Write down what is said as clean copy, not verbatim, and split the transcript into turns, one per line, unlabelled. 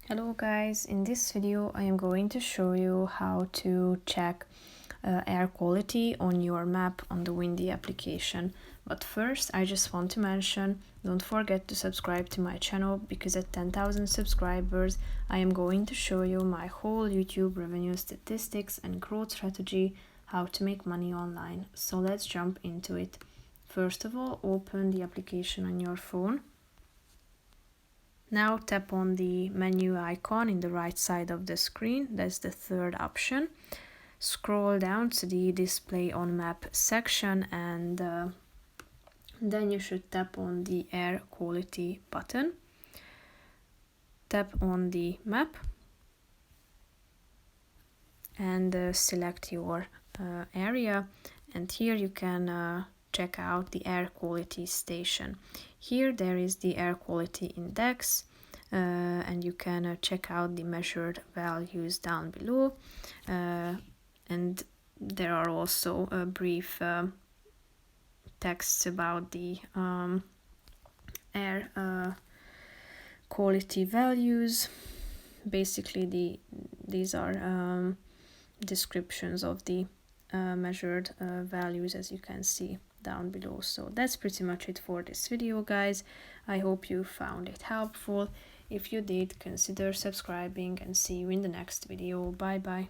Hello guys, in this video I am going to show you how to check air quality on your map on the Windy application. But first I just want to mention, don't forget to subscribe to my channel because at 10,000 subscribers I am going to show you my whole YouTube revenue statistics and growth strategy, how to make money online. So let's jump into it. First of all, open the application on your phone. Now tap on the menu icon in the right side of the screen, that's the third option. Scroll down to the display on map section and then you should tap on the air quality button. Tap on the map and select your area, and here you can check out the air quality station. Here there is the air quality index and you can check out the measured values down below, and there are also brief texts about the air quality values. Basically these are descriptions of the measured values, as you can see down below. So that's pretty much it for this video, guys. I hope you found it helpful. If you did, consider subscribing and see you in the next video. Bye bye.